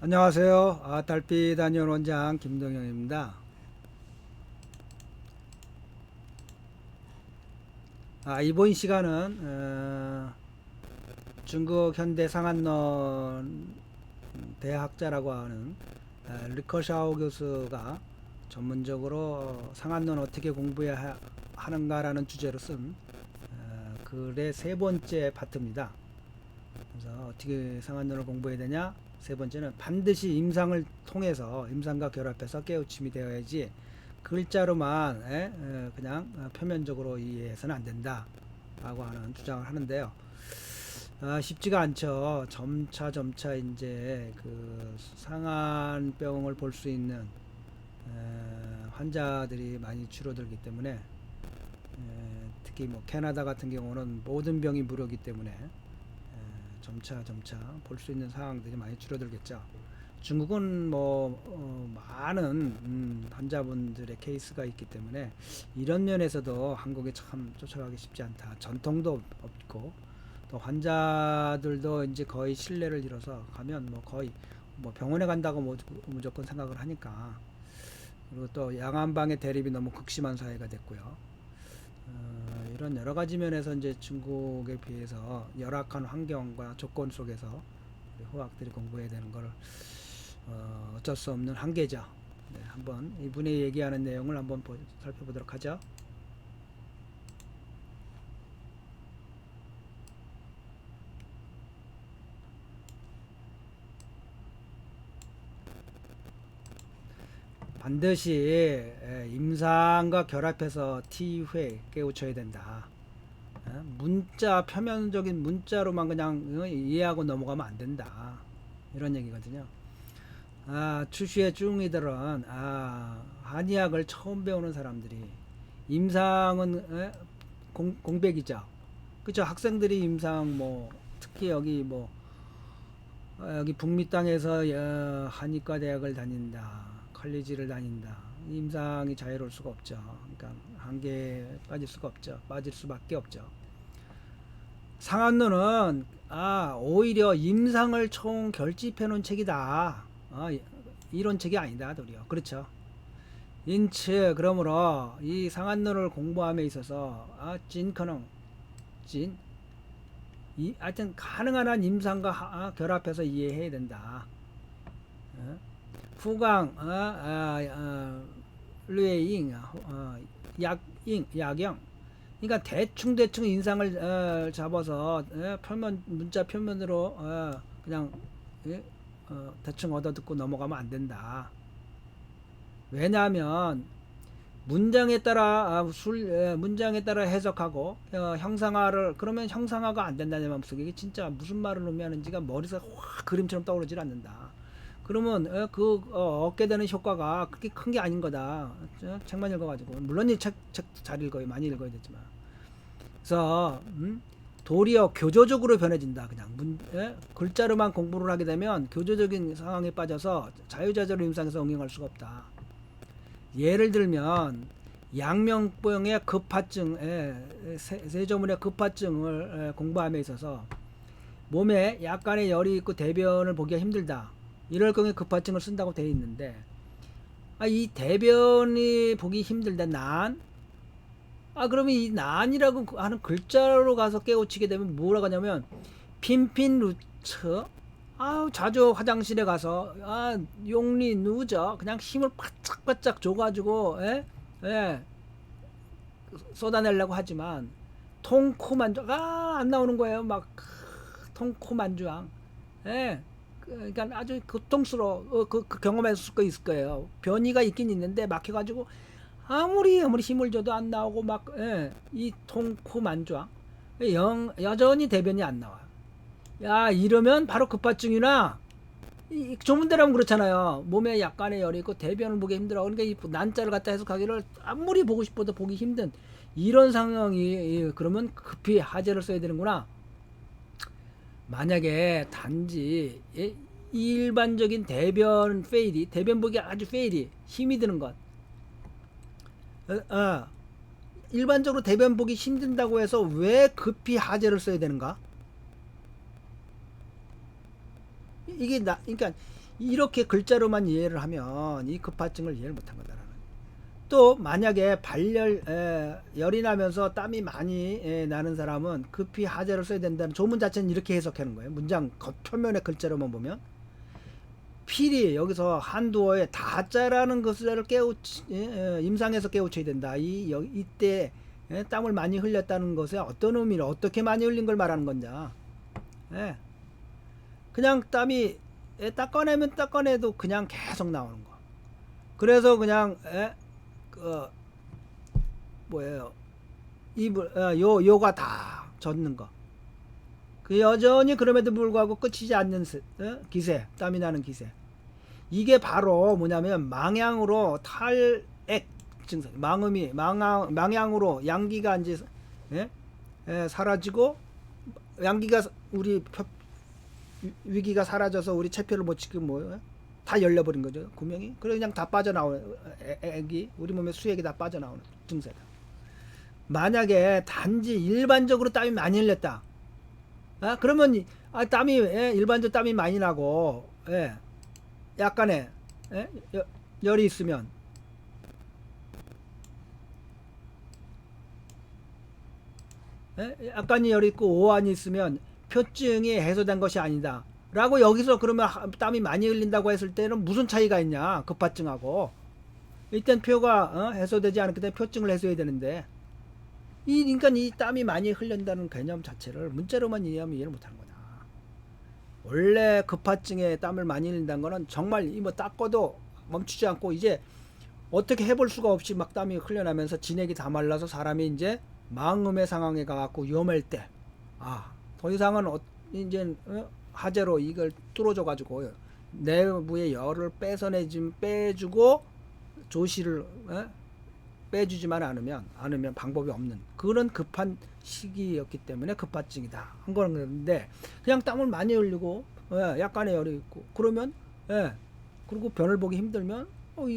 안녕하세요. 달빛 안녕 원장 김동영입니다. 이번 시간은 중국 현대 상한론 대학자라고 하는 리커샤오 교수가 전문적으로 상한론 어떻게 공부해야 하는가라는 주제로 쓴 글의 세 번째 파트입니다. 그래서 어떻게 상한론을 공부해야 되냐? 세 번째는 반드시 임상을 통해서 임상과 결합해서 깨우침이 되어야지 글자로만 그냥 표면적으로 이해해서는 안 된다 라고 하는 주장을 하는데요. 쉽지가 않죠. 점차 이제 그 상한병을 볼 수 있는 환자들이 많이 줄어들기 때문에 특히 뭐 캐나다 같은 경우는 모든 병이 무료이기 때문에 점차 볼 수 있는 상황들이 많이 줄어들겠죠. 중국은 뭐 많은 환자분들의 케이스가 있기 때문에 이런 면에서도 한국이 참 쫓아가기 쉽지 않다. 전통도 없고 또 환자들도 이제 거의 신뢰를 잃어서 가면 뭐 거의 뭐 병원에 간다고 무조건 생각을 하니까. 그리고 또 양안방의 대립이 너무 극심한 사회가 됐고요. 이런 여러 가지 면에서 이제 중국에 비해서 열악한 환경과 조건 속에서 우리 후학들이 공부해야 되는 걸 어쩔 수 없는 한계죠. 네, 한번 이분이 얘기하는 내용을 한번 살펴보도록 하죠. 반드시 임상과 결합해서 T회 깨우쳐야 된다. 문자 표면적인 문자로만 그냥 이해하고 넘어가면 안 된다. 이런 얘기거든요. 추시의 쭝이들은 한의학을 처음 배우는 사람들이 임상은 공백이죠. 그죠? 학생들이 임상 뭐 특히 여기 뭐 여기 북미 땅에서 한의과 대학을 다닌다, 컬리지를 다닌다. 임상이 자유로울 수가 없죠. 그러니까 한계에 빠질 수가 없죠. 빠질 수밖에 없죠. 상한론은 오히려 임상을 총 결집해 놓은 책이다. 이론 책이 아니다, 도리어. 그렇죠. 인츠 그러므로 이 상한론을 공부함에 있어서 찐커능 찐 하여튼 가능한 한 임상과 결합해서 이해해야 된다. 후강 류에잉 약잉 야경. 그러니까 대충 인상을 잡아서 표면 문자 표면으로 그냥 대충 얻어듣고 넘어가면 안 된다. 왜냐하면 문장에 따라 문장에 따라 해석하고 형상화를 그러면 형상화가 안 된다는 마음속에 이게 진짜 무슨 말을 의미하는지가 머리에서 확 그림처럼 떠오르질 않는다. 그러면 얻게 되는 효과가 그렇게 큰 게 아닌 거다. 책만 읽어가지고 물론 이 책 잘 읽어요. 많이 읽어야 되지만 그래서 도리어 교조적으로 변해진다. 그냥 글자로만 공부를 하게 되면 교조적인 상황에 빠져서 자유자재로 임상에서 응용할 수가 없다. 예를 들면 양명병의 급파증, 세조문의 급파증을 공부함에 있어서 몸에 약간의 열이 있고 대변을 보기가 힘들다. 이럴 경우에 급파증을 쓴다고 되어 있는데 이 대변이 보기 힘들다. 난 그러면 이 난이라고 하는 글자로 가서 깨우치게 되면 뭐라고 하냐면 핀핀루츠 자주 화장실에 가서 용리 누저 그냥 힘을 바짝바짝 줘가지고 쏟아내려고 하지만 통코만주 안 나오는 거예요. 막 통코만주왕 그러니까 아주 고통스러워 그 경험했을 거 있을 거예요. 변이가 있긴 있는데 막혀가지고 아무리 힘을 줘도 안 나오고 막 이 통코만주왕 여전히 대변이 안 나와. 이러면 바로 급파증이나 이 조문대로 하면 그렇잖아요. 몸에 약간의 열이 있고 대변을 보기 힘들어. 그러니까 이 난자를 갖다 해석하기를 아무리 보고 싶어도 보기 힘든 이런 상황이 그러면 급히 하재를 써야 되는구나. 만약에 단지 일반적인 대변 페일이 대변 보기 아주 페일이 힘이 드는 것 일반적으로 대변 보기 힘든다고 해서 왜 급히 하재를 써야 되는가? 그러니까 이렇게 글자로만 이해를 하면 이 급파증을 이해를 못한 거다라는. 또 만약에 열이 나면서 땀이 많이 나는 사람은 급히 하재를 써야 된다는 조문 자체는 이렇게 해석하는 거예요. 문장 겉표면의 글자로만 보면 필히 여기서 한두어에 다자라는 것을 임상에서 깨우쳐야 된다. 이때 땀을 많이 흘렸다는 것에 어떤 의미를 어떻게 많이 흘린 걸 말하는 거냐. 예. 그냥 땀이 닦아내면 닦아내도 그냥 계속 나오는 거. 그래서 그냥 뭐예요? 요가 다 젖는 거. 그 여전히 그럼에도 불구하고 끝이지 않는 기세, 땀이 나는 기세. 이게 바로 뭐냐면 망향으로 탈액 증상, 망향으로 양기가 이제 사라지고 양기가 우리 위기가 사라져서 우리 체표를 못 지금 다 열려버린 거죠 구명이. 그래 그냥 다 빠져나오는 액이 우리 몸에 수액이 다 빠져나오는 증세다. 만약에 단지 일반적으로 땀이 많이 흘렸다. 그러면 땀이 일반적으로 땀이 많이 나고 약간의 열이 있으면 약간의 열이 있고 오한이 있으면 표증이 해소된 것이 아니다 라고 여기서 그러면 땀이 많이 흘린다고 했을 때는 무슨 차이가 있냐 급파증하고. 일단 표가 해소되지 않았기 때문에 표증을 해소해야 되는데 그러니까 이 땀이 많이 흘린다는 개념 자체를 문자로만 이해하면 이해를 못하는 거다. 원래 급파증에 땀을 많이 흘린다는 거는 정말 뭐 닦아도 멈추지 않고 이제 어떻게 해볼 수가 없이 막 땀이 흘려나면서 진액이 다 말라서 사람이 이제 망음의 상황에 가갖고 위험할 때 더 이상은 이제 하재로 이걸 뚫어줘 가지고 내부의 열을 빼주고 조시를 빼주지만 않으면 방법이 없는 그런 급한 시기였기 때문에 급파증이다 한 거는. 그런데 그냥 땀을 많이 흘리고 약간의 열이 있고 그러면 그리고 변을 보기 힘들면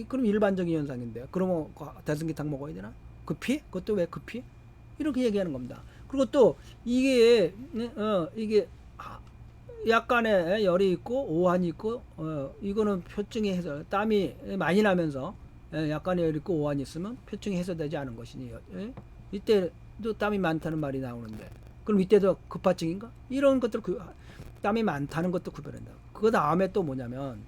그럼 일반적인 현상인데 그러면 대승기탕 먹어야 되나? 급히? 그것도 왜 급히? 이렇게 얘기하는 겁니다. 그리고 또 이게 약간의 열이 있고 오한이 있고 이거는 표증이 해서 땀이 많이 나면서 약간의 열이 있고 오한이 있으면 표증이 해소되지 않은 것이니 이때도 땀이 많다는 말이 나오는데 그럼 이때도 급파증인가? 이런 것들 땀이 많다는 것도 구별한다. 그 다음에 또 뭐냐면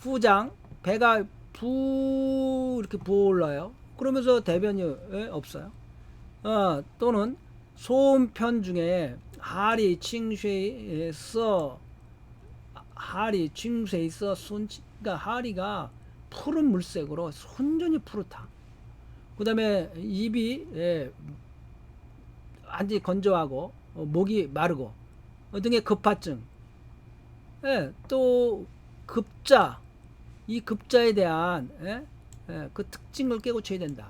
후장 배가 이렇게 부어올라요. 그러면서 대변이 없어요. 또는 소음편 중에 하리 칭쉐 있어 그러니까 하리가 푸른 물색으로 완전히 푸르다. 그 다음에 입이 완전히 건조하고 목이 마르고 등의 급파증. 또 급자, 이 급자에 대한 그 특징을 깨우쳐야 된다.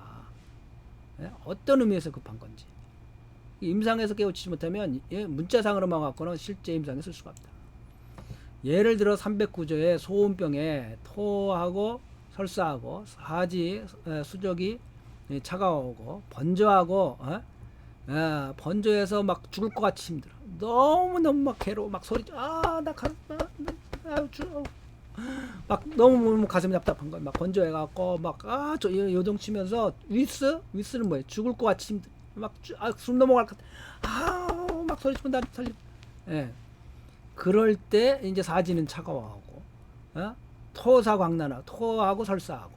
어떤 의미에서 급한 건지. 임상에서 깨우치지 못하면 문자상으로만 갖고는 실제 임상에 쓸 수가 없다. 예를 들어 309조의 소음병에 토하고 설사하고 하지 수족이 차가워오고 번져하고 번져해서 막 죽을 것 같이 힘들어. 너무너무 막 괴로워. 막 소리 막 너무 가슴이 답답한 거야. 막 건조해갖고 저 요동치면서 위스는 뭐예요? 죽을 것 같이 힘들. 숨 넘어갈 것 같아. 막 소리치면 나 살려. 그럴 때 이제 사지는 차가워하고 토사광나나 토하고 설사하고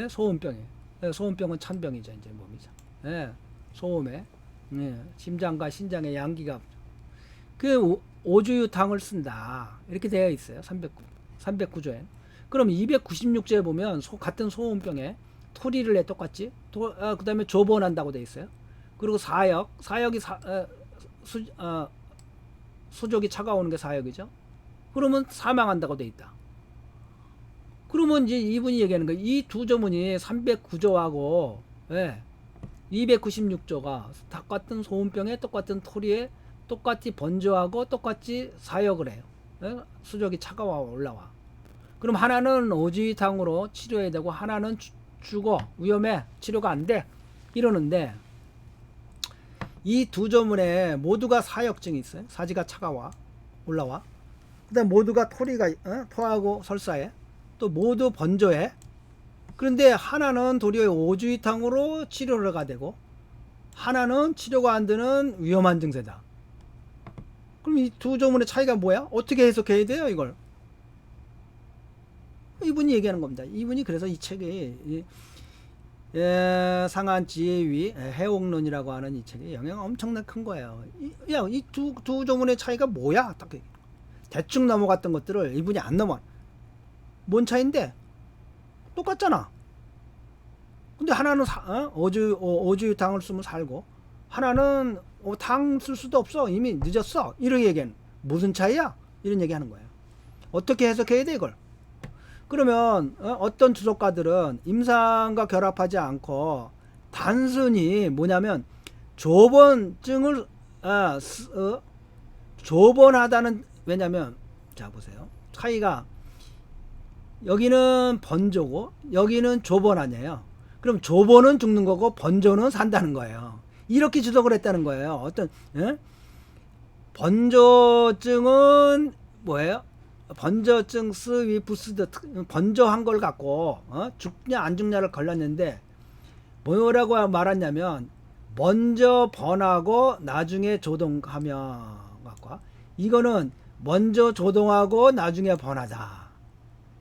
소음병에 소음병은 찬병이죠. 이제 몸이죠. 소음에 심장과 신장의 양기가 그 오주유탕을 쓴다 이렇게 되어 있어요. 309조에. 그럼 296조에 보면 같은 소음병에 토리를 해 똑같지. 그 다음에 조본한다고 되어 있어요. 그리고 사역이 수족이 차가우는 게 사역이죠. 그러면 사망한다고 되어 있다. 그러면 이제 이분이 얘기하는 거예요. 이 두 조문이 309조하고 296조가 똑같은 소음병에 똑같은 토리에 똑같이 번져하고 똑같이 사역을 해요. 수족이 차가워 올라와. 그럼 하나는 오지탕으로 치료해야 되고 하나는 죽어 위험해 치료가 안 돼 이러는데 이 두 조문에 모두가 사역증이 있어요. 사지가 차가워 올라와. 그다음 모두가 토리가 토하고 설사해. 또 모두 번조해. 그런데 하나는 도리어 오주이탕으로 치료가 되고 하나는 치료가 안 되는 위험한 증세다. 그럼 이 두 조문의 차이가 뭐야? 어떻게 해석해야 돼요, 이걸? 이분이 얘기하는 겁니다. 이분이 그래서 이 책에 상한 지혜위 해옥론이라고 하는 이 책에 영향이 엄청나게 큰 거예요. 이 두 조문의 차이가 뭐야? 딱 대충 넘어갔던 것들을 이분이 안 넘어. 뭔 차이인데? 똑같잖아. 근데 하나는 오주당을 쓰면 살고 하나는 당 쓸 수도 없어. 이미 늦었어. 이런 얘기는 무슨 차이야? 이런 얘기하는 거예요. 어떻게 해석해야 돼 이걸? 그러면 어떤 주석가들은 임상과 결합하지 않고 단순히 뭐냐면 조번증을 조번하다는 왜냐면 자 보세요. 차이가 여기는 번조고 여기는 조번 아니에요. 그럼 조번은 죽는 거고 번조는 산다는 거예요. 이렇게 주석을 했다는 거예요. 어떤 번조증은 뭐예요? 번저증 스위 부스드 번저한 걸 갖고 죽냐 안 죽냐를 걸렸는데 뭐라고 말했냐면 먼저 번하고 나중에 조동하며 갖고 이거는 먼저 조동하고 나중에 번하다.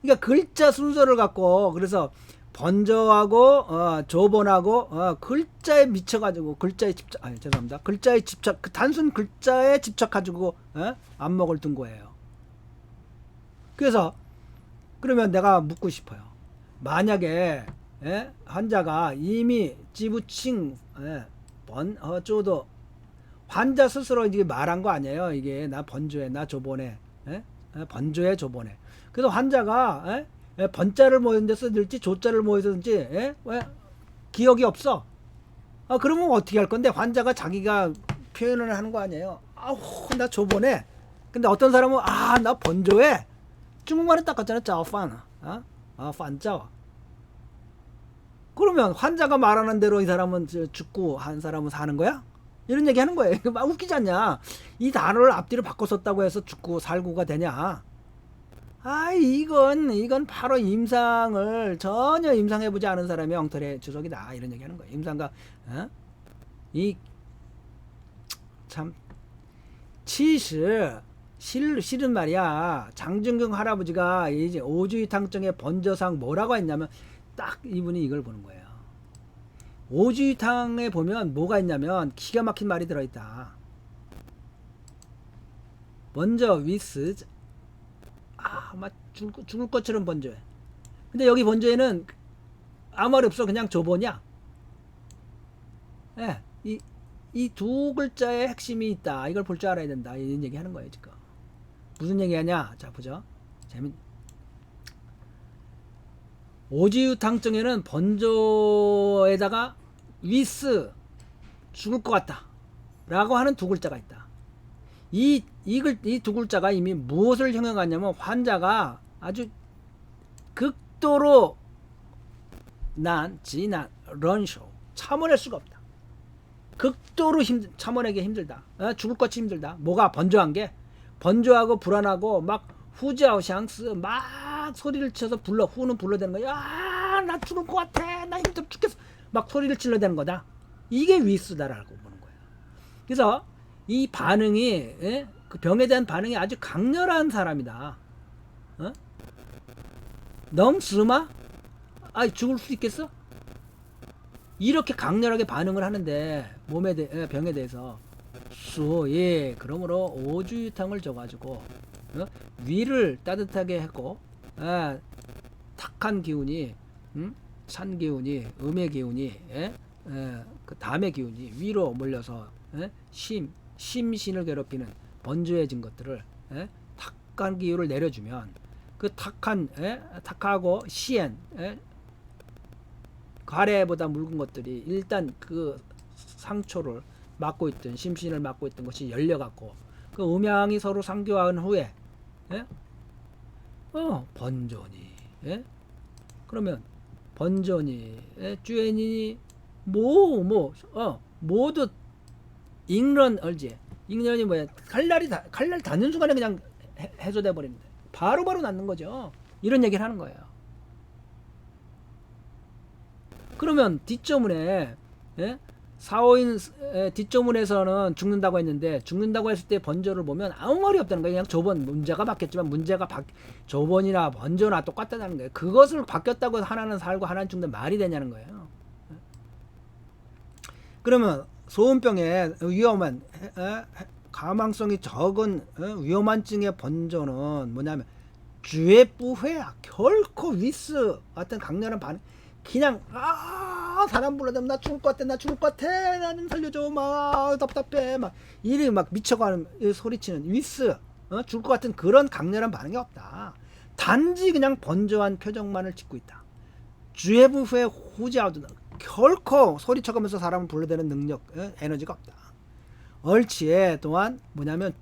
그러니까 글자 순서를 갖고 그래서 번저하고 조번하고 글자에 미쳐가지고 글자에 집착 죄송합니다. 글자에 집착 단순 글자에 집착가지고 안목을 둔 거예요. 그래서 그러면 내가 묻고 싶어요. 만약에 환자가 이미 지부칭 번어조도 환자 스스로 이게 말한 거 아니에요. 이게 나 번조해 나 조번해 번조해 조번해. 그래서 환자가 번자를 뭐였는데 써들지 조자를 뭐였는지 기억이 없어. 그러면 어떻게 할 건데 환자가 자기가 표현을 하는 거 아니에요. 아우 나 조번해. 근데 어떤 사람은 나 번조해. 중국말은 똑같잖아. 짜오판 판짜오. 그러면 환자가 말하는 대로 이 사람은 죽고 한 사람은 사는 거야? 이런 얘기 하는 거예요. 막 웃기지 않냐? 이 단어를 앞뒤로 바꿔 썼다고 해서 죽고 살고가 되냐? 이건 바로 임상을 전혀 임상해보지 않은 사람의 엉터리 주석이다. 이런 얘기 하는 거예요. 임상가, 참, 실은 말이야. 장준경 할아버지가 이제 오주이탕증의 번저상 뭐라고 했냐면, 딱 이분이 이걸 보는 거예요. 오주이탕에 보면 뭐가 있냐면, 기가 막힌 말이 들어있다. 먼저 위스, 막 죽을 것처럼 번조해. 근데 여기 번조에는 아무 말이 없어. 그냥 조번이야. 이 두 글자의 핵심이 있다. 이걸 볼 줄 알아야 된다. 이런 얘기 하는 거예요, 지금. 무슨 얘기 하냐? 자, 보죠. 오지유탕증에는 번조에다가 위스, 죽을 것 같다. 라고 하는 두 글자가 있다. 이 두 글자가 이미 무엇을 형용하냐면 환자가 아주 극도로 지난, 런쇼, 참아낼 수가 없다. 극도로 참아내기 힘들다. 죽을 것이 힘들다. 뭐가 번조한 게? 번조하고 불안하고 막 후지아오샹스 막 소리를 쳐서 후는 불러대는 거야. 나 죽을 것 같아. 나 힘들어 죽겠어. 막 소리를 질러대는 거다. 이게 위스다라고 보는 거야. 그래서 이 반응이 그 병에 대한 반응이 아주 강렬한 사람이다. 너무 스마? 죽을 수 있겠어? 이렇게 강렬하게 반응을 하는데 병에 대해서 그러므로 오주유탕을 줘가지고 위를 따뜻하게 했고 탁한 기운이 찬 기운이 음의 기운이 그 담의 기운이 위로 몰려서 심신을 괴롭히는 번조해진 것들을 탁한 기운을 내려주면 그 탁하고 시엔 가래보다 묽은 것들이 일단 그 상초를 막고 있던 심신을 막고 있던 것이 열려갖고 그 음양이 서로 상교한 후에 번조니 그러면 번조니 쭈에니 모두 잉런 얼지 잉런이 뭐야 칼날 닿는 순간에 그냥 해소돼 버립니다. 바로바로 낫는 거죠. 이런 얘기를 하는 거예요. 그러면 뒷조문에 예? 사오인 뒷조문에서는 죽는다고 했는데 죽는다고 했을 때 번조를 보면 아무 말이 없다는 거예요. 그냥 조번 문제가 바뀌었지만 조번이나 번조나 똑같다는 거예요. 그것을 바뀌었다고 하나는 살고 하나는 죽는다 말이 되냐는 거예요. 그러면 소음병의 위험한 가망성이 적은 위험한 증의 번조는 뭐냐면 주의부회야. 결코 위스 같은 강렬한 반응 그냥 사람 불러대면 나 죽을 것 같아 나는 살려줘 막 답답해 막 이리 막 미쳐가는 소리치는 위스 죽을 것 같은 그런 강렬한 반응이 없다. 단지 그냥 번조한 표정만을 짓고 있다. 주의부회 후지아우드 결코 소리쳐가면서 사람을 불러대는 능력 에너지가 없다. 얼치에 또한 뭐냐면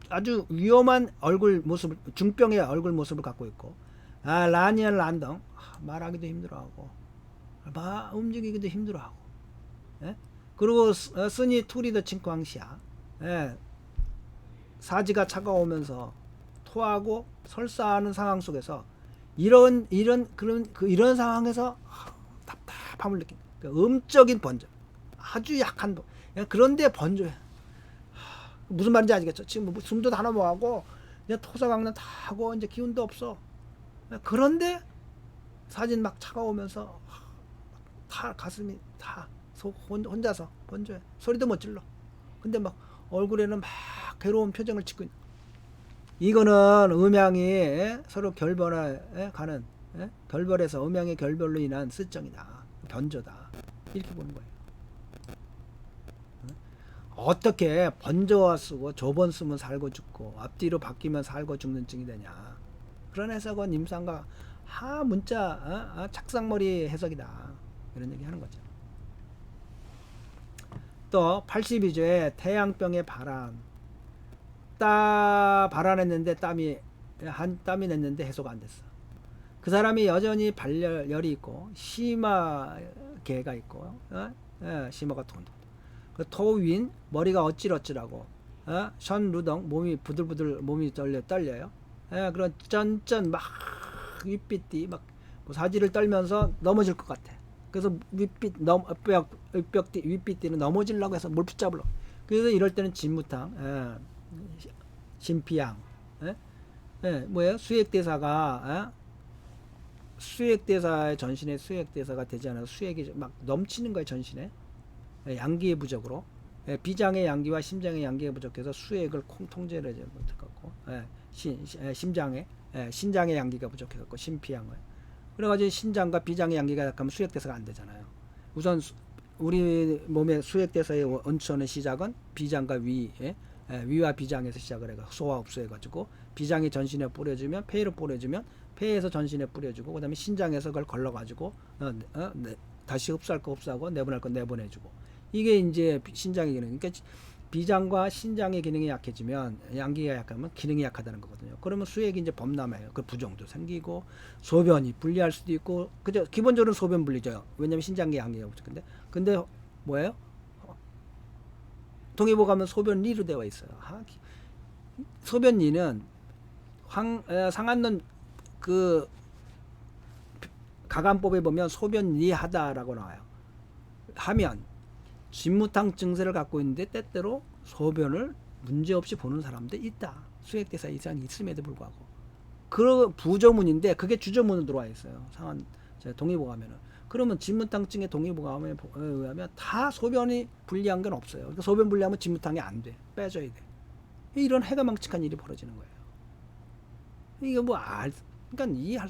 아주 위험한 얼굴 모습 중병의 얼굴 모습을 갖고 있고 라니언 란덩 말하기도 힘들어하고 움직이기도 힘들어하고 예? 그리고 스니 투리더 칭광시야 사지가 차가우면서 토하고 설사하는 상황 속에서 이런 상황에서 답답함을 느낀다. 그러니까 음적인 번조 아주 약한 그런데 번조해. 무슨 말인지 아시겠죠? 지금 숨도 다 넘어가고 이제 토사강난 다 하고 이제 기운도 없어. 그런데 사진 막 차가우면서 다 가슴이 다 혼자서 번조해. 소리도 못 질러. 근데 막 얼굴에는 막 괴로운 표정을 짓고 있는. 이거는 음양이 서로 결별에 가는 결별에서 음양의 결별로 인한 쓰정이다. 변조다. 이렇게 보는 거예요. 어떻게 번조와 쓰고 조번 쓰면 살고 죽고 앞뒤로 바뀌면 살고 죽는 증이 되냐. 그런 해석은 임상과 문자 착상머리 해석이다. 이런 얘기 하는 거죠. 또 82조에 태양병의 발한 발한했는데 땀이 냈는데 해소가 안 됐어. 그 사람이 여전히 발열이 있고 심화계가 있고 심화가 돈다. 그 토윈 머리가 어찌러찌라고 션 루덩 몸이 부들부들 몸이 떨려요. 그런 쩐쩐 막 윗빛이 막 사지를 떨면서 넘어질 것 같아. 그래서 윗빛띠는 넘어지려고 해서 뭘 붙잡으려고. 그래서 이럴 때는 진무탕 심피양 뭐예요? 수액대사의 전신에 수액대사가 되지 않아서 수액이 막 넘치는 거예요. 전신에 양기의 부족으로 비장의 양기와 심장의 양기가 부족해서 수액을 통제를 하지 못했고 신장의 양기가 부족해갖고 심피양을 그래가지고 신장과 비장의 양기가 약하면 수액대사가 안 되잖아요. 우선 우리 몸의 수액대사의 원천의 시작은 비장과 위와 비장에서 시작을 해가 소화 흡수해가지고 비장이 전신에 뿌려주면 폐로 뿌려주면 폐에서 전신에 뿌려주고 그다음에 신장에서 그걸 걸러가지고 다시 흡수할 거 흡수하고 내보낼 거 내보내주고 이게 이제 신장의 기능. 그러니까 비장과 신장의 기능이 약해지면 양기가 약하면 기능이 약하다는 거거든요. 그러면 수액이 이제 범람해요. 그 부종도 생기고 소변이 불리할 수도 있고 그죠? 기본적으로 소변 불리죠. 왜냐면 신장의 양기가 부족한데 근데 뭐예요? 동의보 가면 소변리로 되어 있어요. 소변리는 상한론 그 가감법에 보면 소변리하다라고 나와요. 하면 진무탕 증세를 갖고 있는데 때때로 소변을 문제없이 보는 사람도 있다. 수액대사 이상이 있음에도 불구하고 그 부조문인데 그게 주조문으로 들어와 있어요. 상한 동의보 가면은 그러면 진무탕증의 동의보가 의하면 다 소변이 불리한 건 없어요. 그러니까 소변 불리하면 진무탕이 안 돼. 빼줘야 돼. 이런 해가망측한 일이 벌어지는 거예요. 이게 그러니까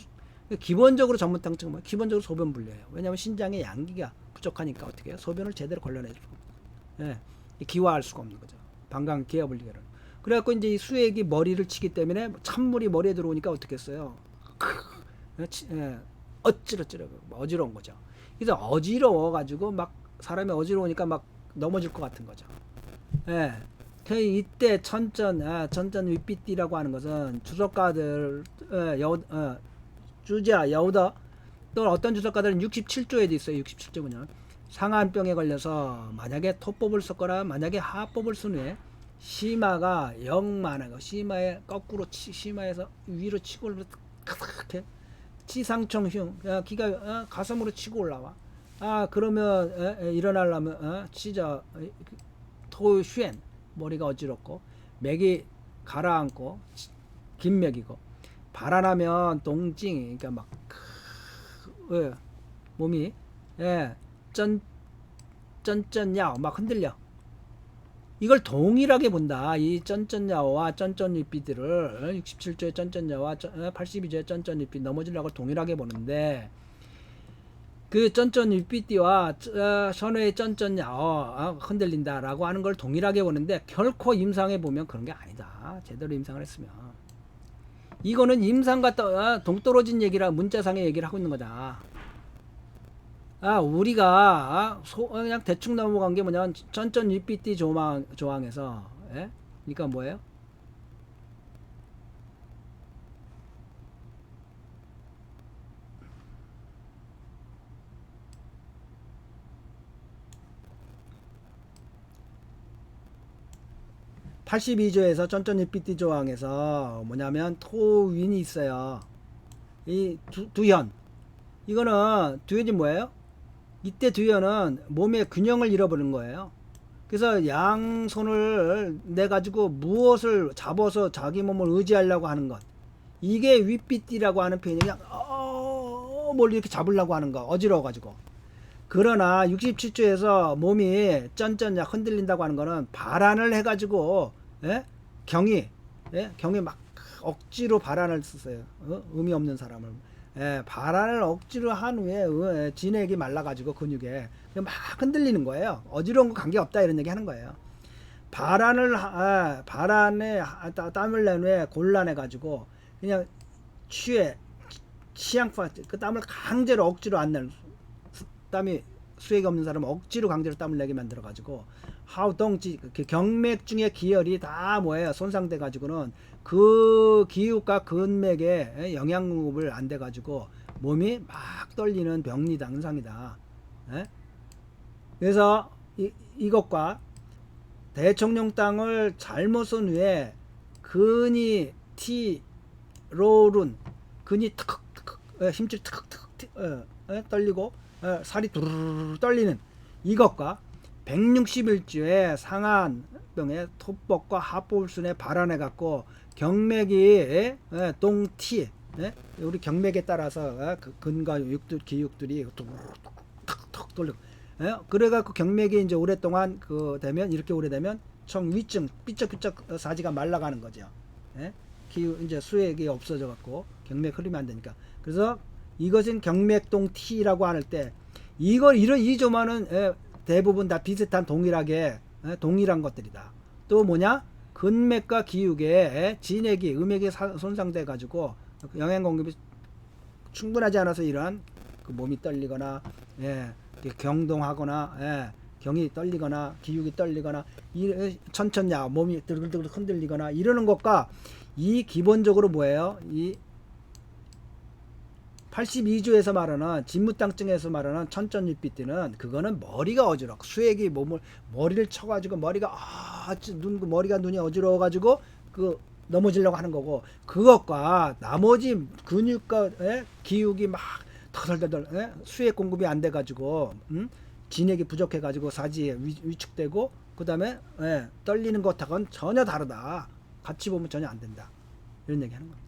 기본적으로 전무탕증은 뭐예요? 기본적으로 소변 불리해요. 왜냐하면 신장에 양기가 부족하니까 어떻게 해요? 소변을 제대로 걸러내줄 수 없고 기화할 수가 없는 거죠. 방광 기화불리기를. 그래갖고 이제 이 수액이 머리를 치기 때문에 찬물이 머리에 들어오니까 어떻게 했어요? 어지러운 거죠. 그래서 어지러워가지고 막 사람이 어지러우니까 막 넘어질 것 같은 거죠. 이때 전전 윗빛띠라고 하는 것은 주석가들 주자 여우더 또 어떤 주석가들은 67조에도 있어요. 67조군요. 상한병에 걸려서 만약에 토법을 썼거나 만약에 하법을 쓴 후에 심화가 영 많아요. 심화에 거꾸로 심화에서 위로 치고 올라 크게 치상청흉 기가 가슴으로 치고 올라와. 아 그러면 일어나려면 치자 토쉔 머리가 어지럽고 맥이 가라앉고 긴 맥이고 발안하면 동징 그러니까 막 몸이 쩐쩐야오 막 흔들려. 이걸 동일하게 본다. 이 쩐쩐야오와 쩐쩐이삐들을 67조의 쩐쩐야와 82조의 쩐쩐이삐 넘어지려고 동일하게 보는데 그 쩐쩐이삐띠와 선회의 쩐쩐야오 흔들린다라고 하는 걸 동일하게 보는데 결코 임상에 보면 그런 게 아니다. 제대로 임상을 했으면 이거는 임상과 동떨어진 얘기라 문자상의 얘기를 하고 있는 거다. 우리가 그냥 대충 넘어간 게 뭐냐면 쩐쩐이삐띠 조항에서 그러니까 뭐예요? (82조에서) 쩐쩐이삐띠 조항에서 뭐냐면 토윈이 있어요. 이 두현 이거는 두현이 뭐예요? 이때 두현은 몸의 균형을 잃어버린 거예요. 그래서 양손을 내 가지고 무엇을 잡아서 자기 몸을 의지하려고 하는 것, 이게 윗삐띠라고 하는 표현이 그냥 뭘 이렇게 잡으려고 하는 거, 어지러워 가지고. 그러나 67조에서 몸이 쩐쩐야 흔들린다고 하는 거는 발안을 해 가지고 경이 막 억지로 발안을 쓰세요. 의미 없는 사람을 발안을 억지로 한 후에 진액이 말라가지고 근육에 막 흔들리는 거예요. 어지러운 거 관계없다 이런 얘기 하는 거예요. 발안에 땀을 낸 후에 곤란해가지고 그냥 치양파 그 땀을 강제로 억지로 안 내는 땀이 수액이 없는 사람은 억지로 강제로 땀을 내게 만들어가지고 하우동지 경맥 중에 기혈이 다 뭐예요 손상돼 가지고는 그 기육과 근맥에 영양공급을 안 돼 가지고 몸이 막 떨리는 병리다 현상이다. 그래서 이것과 대청룡 땅을 잘못 쓴 후에 근이 롤은 근이 탁탁 힘줄 탁탁 떨리고 살이 두루루루 떨리는 이것과 161주에 상한병의 토법과 하법순에 발안해 갖고 경맥이 동티 우리 경맥에 따라서 그 근과 기육들이 톡톡 돌리고 그래 갖고 경맥이 이제 오랫동안 되면 이렇게 오래되면 청위증 삐쩍삐쩍 사지가 말라가는 거죠. 기육 이제 수액이 없어져 갖고 경맥 흐르면 안 되니까. 그래서 이것은 경맥동티라고 할 때 이걸 이 조만은 대부분 다 비슷한 동일한 것들이다. 또 뭐냐? 근맥과 기육에 진액이 음액이 손상돼 가지고 영양 공급이 충분하지 않아서 이러한 몸이 떨리거나 경동하거나 경이 떨리거나 기육이 떨리거나 천천야 몸이 들글들글 흔들리거나 이러는 것과 이 기본적으로 뭐예요? 이 82조에서 말하는 진무땅증에서 말하는 천천일빛띠는 그거는 머리가 어지러워 수액이 머리를 쳐가지고 머리가 눈이 어지러워가지고 넘어지려고 하는 거고 그것과 나머지 근육과 기육이 막 터덜터덜 수액 공급이 안 돼가지고 진액이 부족해가지고 사지에 위축되고 그 다음에 떨리는 것하고는 전혀 다르다. 같이 보면 전혀 안 된다. 이런 얘기 하는 거예요.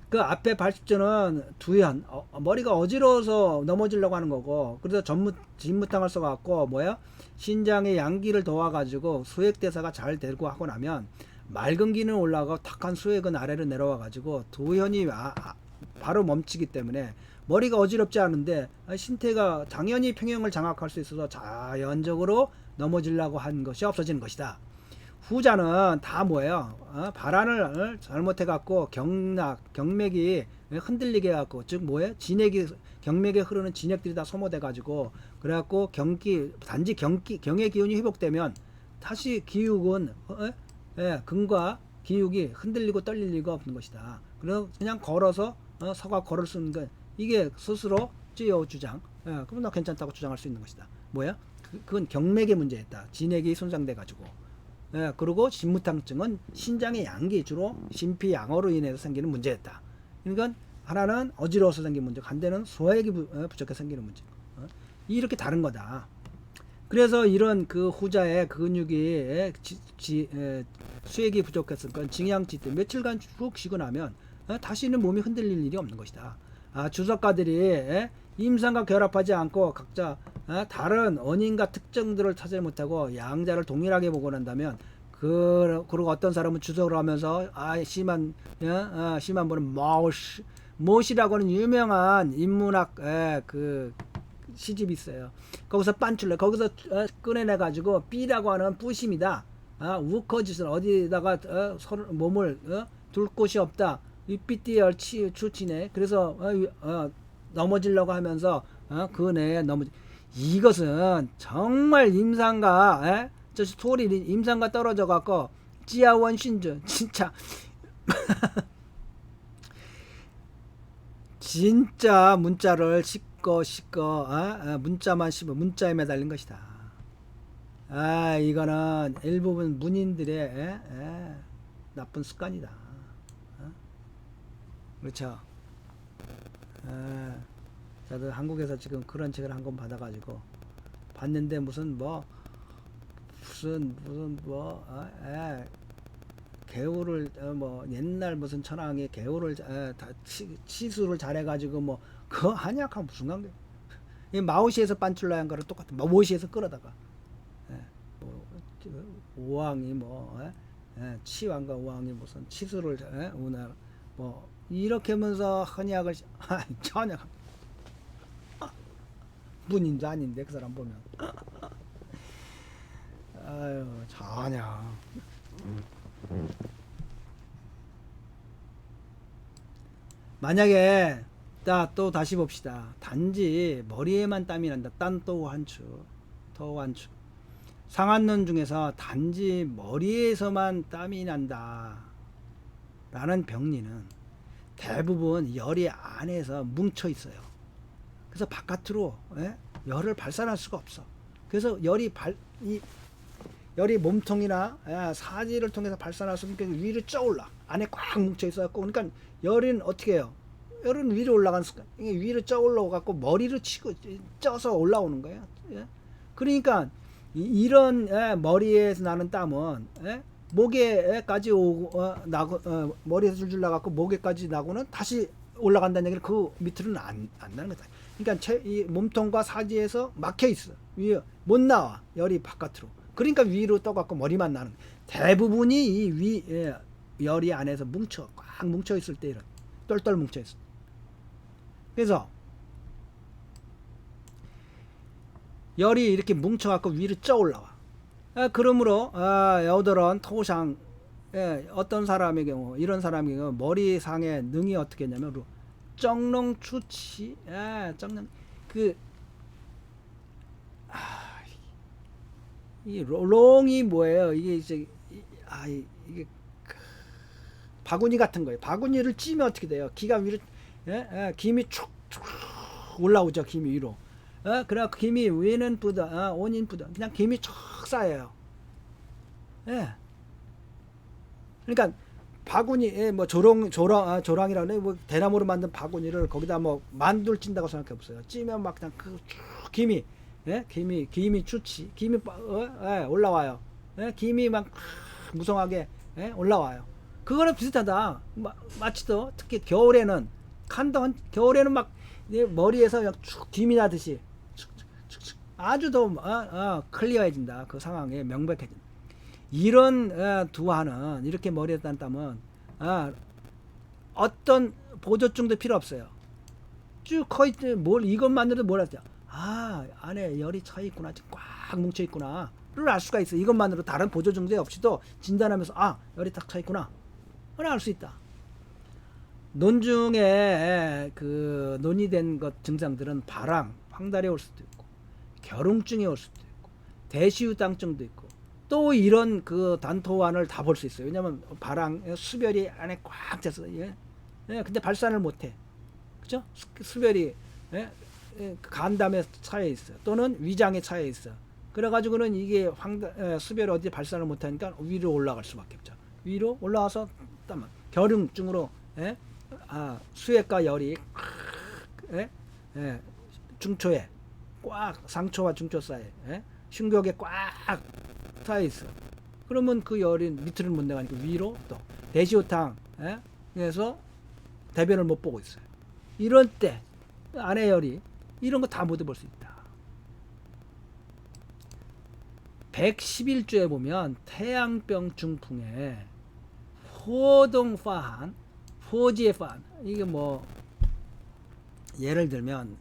그 앞에 80조는 두현 머리가 어지러워서 넘어지려고 하는 거고 그래서 진무탕을 써갖고 뭐야 신장에 양기를 도와가지고 수액대사가 잘 되고 하고 나면 맑은 기는 올라가고 탁한 수액은 아래로 내려와 가지고 두현이 바로 멈추기 때문에 머리가 어지럽지 않은데 신태가 당연히 평형을 장악할 수 있어서 자연적으로 넘어지려고 한 것이 없어지는 것이다. 후자는 다 뭐예요? 발안을 잘못해 갖고 경맥이 흔들리게 해 갖고 즉 뭐예요? 경맥에 흐르는 진액들이 다 소모돼 가지고 그래 갖고 단지 경의 기운이 회복되면 다시 기육은 근과 기육이 흔들리고 떨릴 리가 없는 것이다. 그래서 그냥 걸어서 서가 걸을 수 있는 건 이게 스스로 찌어 주장. 그럼 나 괜찮다고 주장할 수 있는 것이다. 뭐야? 그건 경맥의 문제였다. 진액이 손상돼 가지고. 예, 그리고 진무탕증은 신장의 양기 주로 심피양어로 인해서 생기는 문제였다. 그러니까 하나는 어지러워서 생긴 문제, 반대는 소화액이 부족해서 생기는 문제. 이렇게 다른 거다. 그래서 이런 그 후자의 근육이 수액이 부족했으니까 징양치 때 며칠간 쭉 쉬고 나면 다시는 몸이 흔들릴 일이 없는 것이다. 주석가들이 임상과 결합하지 않고 각자 다른 원인과 특징들을 찾지 못하고 양자를 동일하게 보고 난다면 그리고 어떤 사람은 주석을 하면서 심한 분은 못이라고 하는 유명한 인문학 그 시집이 있어요. 거기서 빤출레 거기서 꺼내내 가지고 B라고 하는 뿌심이다. 우커짓을 어디다가 몸을 둘 곳이 없다. 삐띠열 추치네. 그래서 넘어지려고 하면서 그 내에 이것은 정말 임상과 저 소리 임상과 떨어져 갖고 지하원 신주 진짜 진짜 문자를 씻고 문자만 씹어 문자에 매달린 것이다. 이거는 일부분 문인들의 나쁜 습관이다. 그렇죠. 저도 한국에서 지금 그런 책을 한 권 받아가지고 봤는데 무슨 개울을 옛날 무슨 천황이 개울을 다 치수를 잘해가지고 그거 한약하고 무슨 관계? 이 마오시에서 빤출라한 거랑 똑같아. 마오시에서 끌어다가 오왕이 치왕과 오왕이 무슨 치수를 오나 이렇게 하면서 헌약을 전혀 문인도 아닌데 그 사람 보면 아유 전혀. 만약에 또 다시 봅시다. 단지 머리에만 땀이 난다. 딴또 한추 상한론 중에서 단지 머리에서만 땀이 난다 라는 병리는 대부분 열이 안에서 뭉쳐 있어요. 그래서 바깥으로 열을 발산할 수가 없어. 그래서 열이 몸통이나 사지를 통해서 발산할 수 없으니까 위로 쪄올라. 안에 꽉 뭉쳐 있어갖고 그러니까 열은 어떻게 해요? 열은 위로 올라가는 습관. 위로 쪄올라갖고 머리를 치고 쪄서 올라오는 거예요. 그러니까 이런 머리에서 나는 땀은 목에까지 오고 머리에서 줄줄 나갖고 목에까지 나고는 다시 올라간다는 얘기를 그 밑으로는 안 나는 거다. 그러니까 이 몸통과 사지에서 막혀 있어. 못 나와 열이 바깥으로. 그러니까 위로 떠갖고 머리만 나는. 대부분이 이 열이 안에서 꽉 뭉쳐 있을 때 이런 똘똘 뭉쳐 있어. 그래서 열이 이렇게 뭉쳐갖고 위로 쪄 올라와. 그러므로 여드런 토상 어떤 사람의 경우 이런 사람의 경우 머리상의 능이 어떻게 했냐면 정롱 추치 정롱 이 롱이 뭐예요? 이게 이제 이게 바구니 같은 거예요. 바구니를 찌면 어떻게 돼요? 기가 위로 김이 쭉 올라오죠. 김이 위로. 그래 김이 위는 부다 온인 부다 그냥 김이 쭉 쌓여요. 그러니까 바구니 조랑이라고 해. 대나무로 만든 바구니를 거기다 만두를 찐다고 생각해 보세요. 찌면 막 그냥 그 김이 김이 추치 김이 올라와요. 김이 막 무성하게 올라와요. 그거는 비슷하다. 마치도 특히 겨울에는 겨울에는 막 머리에서 그냥 쭉 김이 나듯이 아주 더 클리어해진다. 그 상황에 명백해진다. 이런 두화는 이렇게 머리에 딴 땀은 어떤 보조증도 필요 없어요. 쭉 거의 이것만으로도 뭘 하죠? 안에 열이 차 있구나, 꽉 뭉쳐 있구나를 알 수가 있어. 이것만으로 다른 보조 증세 없이도 진단하면서 열이 딱 차 있구나, 알 수 있다. 논중에 그 논의된 것 증상들은 발항, 황달이 올 수도 있고, 결웅증이 올 수도 있고, 대시유당증도 있고, 또 이런 그 단토환을 다 볼 수 있어요. 왜냐면 발항, 수별이 안에 꽉 찼어. 근데 발산을 못해. 그죠? 수별이 간담에 차여 있어. 또는 위장에 차여 있어. 그래가지고는 이게 수별이 어디 발산을 못하니까 위로 올라갈 수밖에 없죠. 위로 올라와서 결응증으로 수액과 열이 예? 중초에 꽉 상초와 중초 사이에 흉격에 꽉 차 있어. 그러면 그 열이 밑으로 못 내가니까 위로 또 대시호탕 그래서 대변을 못 보고 있어요. 이런 때 안에 열이 이런 거 다 못 해볼 수 있다. 111조에 보면 태양병 중풍에 호동파한 호지에파한 이게 뭐 예를 들면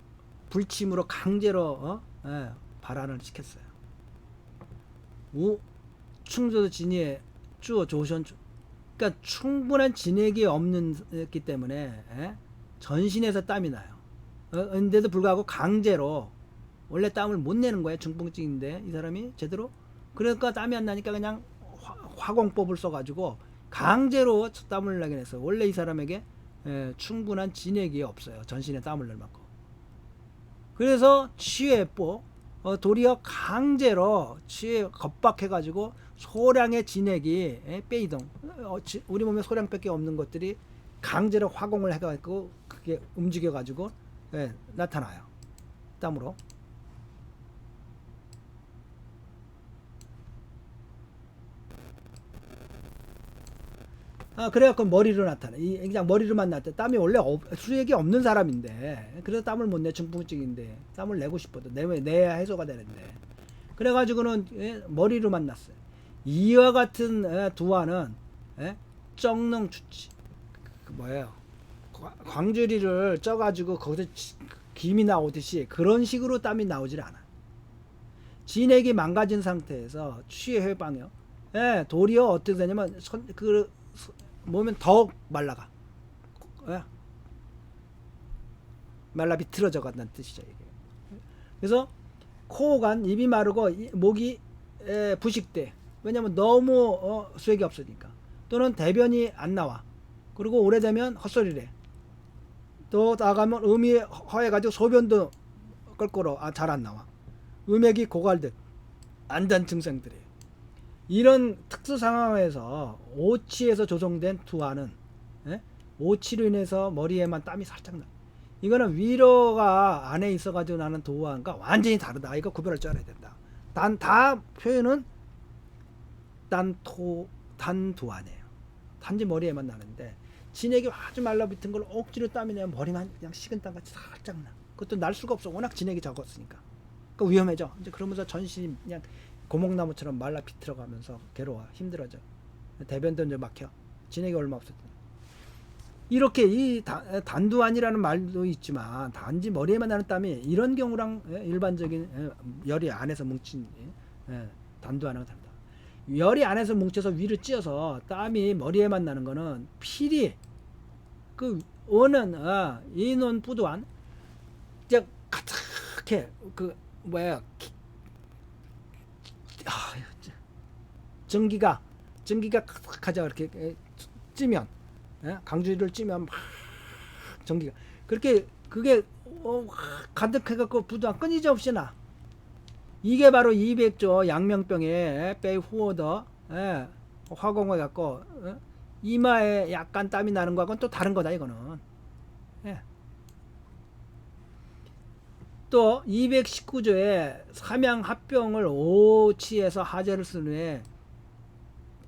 불침으로 강제로 발환을 시켰어요. 충조도 진위에 쭈어 조션주. 그러니까 충분한 진액이 없기 때문에 전신에서 땀이 나요. 근데도 불구하고 강제로 원래 땀을 못 내는 거예요. 중풍증인데 이 사람이 제대로. 그러니까 땀이 안 나니까 그냥 화공법을 써가지고 강제로 땀을 나게 했어요. 원래 이 사람에게 충분한 진액이 없어요. 전신에 땀을 낼 만큼. 그래서 치외법 도리어 강제로 치외 겁박해가지고 소량의 진액이 빼이동 우리 몸에 소량밖에 없는 것들이 강제로 화공을 해가지고 그게 움직여가지고 나타나요. 땀으로. 그래갖고 머리로 나타나. 그냥 머리로만 나타나. 땀이 원래 수액이 없는 사람인데, 그래서 땀을 못 내, 중풍증인데, 땀을 내고 싶어도 내야 해소가 되는데. 그래가지고는 머리로만 났어요. 이와 같은 두화는 쩍능 주치. 그 뭐예요? 광주리를 쪄가지고 거기서 김이 나오듯이 그런 식으로 땀이 나오질 않아. 진액이 망가진 상태에서 취해 해방이요. 도리어 어떻게 되냐면 몸은 더욱 말라가. 말라 비틀어져 간다는 뜻이죠. 이게. 그래서 코간 입이 마르고 목이 부식돼. 왜냐면 너무 수액이 없으니까. 또는 대변이 안 나와. 그리고 오래되면 헛소리를 해. 또 나가면 음이 허해가지고 소변도 껄끄러 잘 안 나와. 음액이 고갈듯 안단 증상들이에요. 이런 특수 상황에서 오치에서 조성된 투하는 오치로 인해서 머리에만 땀이 살짝 나. 이거는 위로가 안에 있어가지고 나는 도화가 완전히 다르다. 이거 구별할 줄 알아야 된다. 다 표현은 단도화네요. 단지 머리에만 나는데 진액이 아주 말라붙은 걸 억지로 땀이 내면 머리만 그냥 식은땀 같이 살짝 나. 그것도 날 수가 없어. 워낙 진액이 적었으니까. 그 위험해져. 이제 그러면서 전신이 그냥 고목나무처럼 말라 비틀어가면서 괴로워. 힘들어져. 대변도 이제 막혀. 진액이 얼마 없었거든. 이렇게 이 단두환이라는 말도 있지만 단지 머리에만 나는 땀이 이런 경우랑 일반적인 열이 안에서 뭉친 단두환하고 다르다. 열이 안에서 뭉쳐서 위로 찧어서 땀이 머리에만 나는 거는 필히 그 원은 이논 부두환 이제 가득해 그 뭐야 전기가 가득하죠. 이렇게 찌면 강주리를 찌면 막 전기가 그렇게 그게 가득해갖고 부두환 끊이지 나. 이게 바로 200조 양명병에 빼 후어더 화공을 갖고 이마에 약간 땀이 나는 거하고는 또 다른 거다 이거는. 또 219조에 삼양합병을 오치해서 하재를 쓴 후에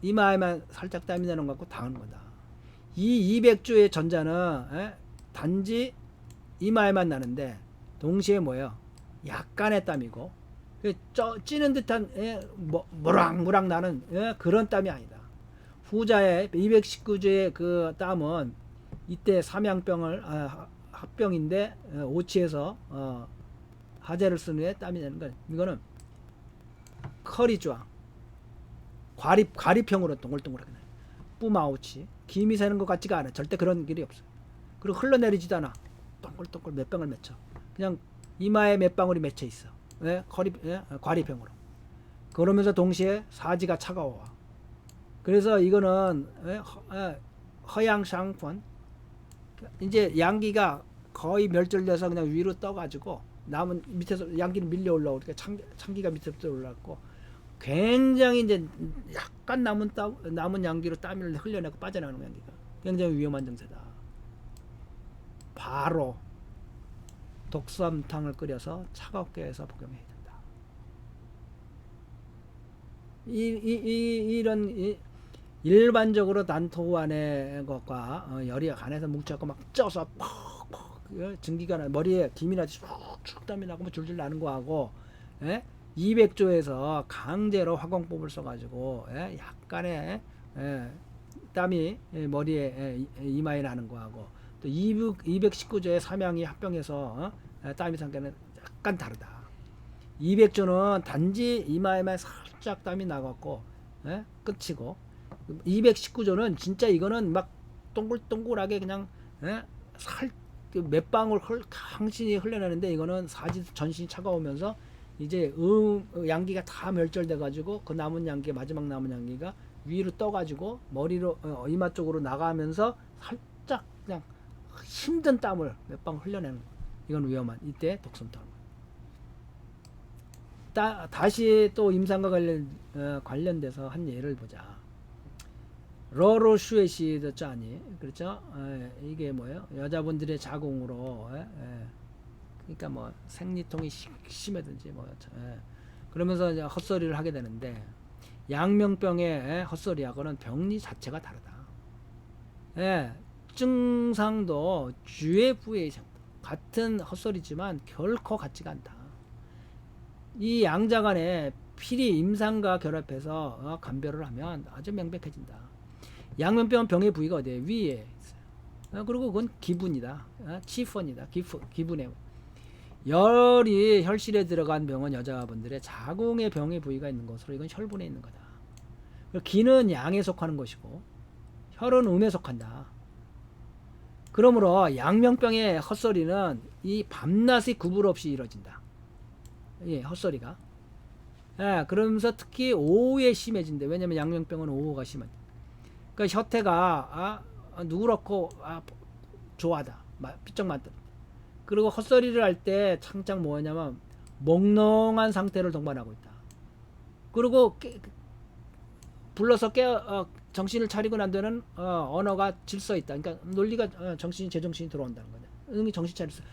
이마에만 살짝 땀이 나는 것 같고 다른 거다. 이 200조의 전자는 단지 이마에만 나는데 동시에 뭐예요? 약간의 땀이고 찌는 듯한 모락모락 나는 그런 땀이 아니다. 후자의 219조의 그 땀은 이때 삼양병을 합병인데 오치해서 하재를 쓴 후에 땀이 나는 거. 이거는 커리주황 과립형으로 동글동글하게 나요. 뿌마오치 김이 새는 것 같지가 않아. 절대 그런 길이 없어. 그리고 흘러내리지도 않아. 동글동글 몇 방울 맺혀. 그냥 이마에 몇 방울이 맺혀 있어. 과립형으로. 그러면서 동시에 사지가 차가워. 그래서 이거는 허양상권 이제 양기가 거의 멸절돼서 그냥 위로 떠가지고 남은 밑에서 양기는 밀려 올라오니까 창기가 밑에부터 올라왔고 굉장히 이제 약간 남은 양기로 땀을 흘려내고 빠져나가는 양기가 굉장히 위험한 증세다. 바로 독삼탕을 끓여서 차갑게 해서 복용해야 된다. 이런 일반적으로 난토안의 것과 열이 간에서 뭉쳐갖고 막 쪄서 퍽퍽 증기가 나 머리에 김이 나지 쭉 땀이 나고 뭐 줄줄 나는 거하고 200조에서 강제로 화공법을 써가지고 약간의 땀이 머리에 이마에 나는 거하고 또 219조의 삼양이 합병해서 땀이 상태는 약간 다르다. 200조는 단지 이마에만 살짝 땀이 나갖고 끝이고 219조는 진짜 이거는 막 동글동글하게 그냥 몇 방울 강신이 흘러나는데 이거는 전신이 차가우면서 이제 양기가 다 멸절돼 가지고 그 남은 양기 마지막 남은 양기가 위로 떠 가지고 머리로 이마 쪽으로 나가면서 살짝 그냥 힘든 땀을 몇 방울 흘려내는 거예요. 이건 위험한 이때 독성탕. 다시 또 임상과 관련돼서 한 예를 보자. 러로 슈에시드 짜니 그렇죠? 이게 뭐예요? 여자분들의 자궁으로 그러니까 뭐 생리통이 심하든지 뭐 그러면서 이제 헛소리를 하게 되는데 양명병의 헛소리하고는 병리 자체가 다르다. 증상도 GFA 같은 헛소리지만 결코 같지가 않다. 이 양자간에 필히 임상과 결합해서 감별을 하면 아주 명백해진다. 양면병은 병의 부위가 어디에? 위에 있어요. 그리고 그건 기분이다. 치펀이다. 기분에 열이 혈실에 들어간 병은 여자분들의 자궁의 병의 부위가 있는 것으로 이건 혈분에 있는 거다. 기는 양에 속하는 것이고 혈은 음에 속한다. 그러므로 양명병의 헛소리는 이 밤낮의 구분 없이 이루어진다. 헛소리가. 그러면서 특히 오후에 심해진대. 왜냐면 양명병은 오후가 심하다. 그러니까 혀태가 누렇고 좋아하다. 삐쩍만들. 그리고 헛소리를 할 때 창작 뭐냐면 몽롱한 상태를 동반하고 있다. 그리고 불러서 정신을 차리고 난 데는 언어가 질서 있다. 그러니까 논리가 제정신이 들어온다는 거냐. 응이 정신 차렸어.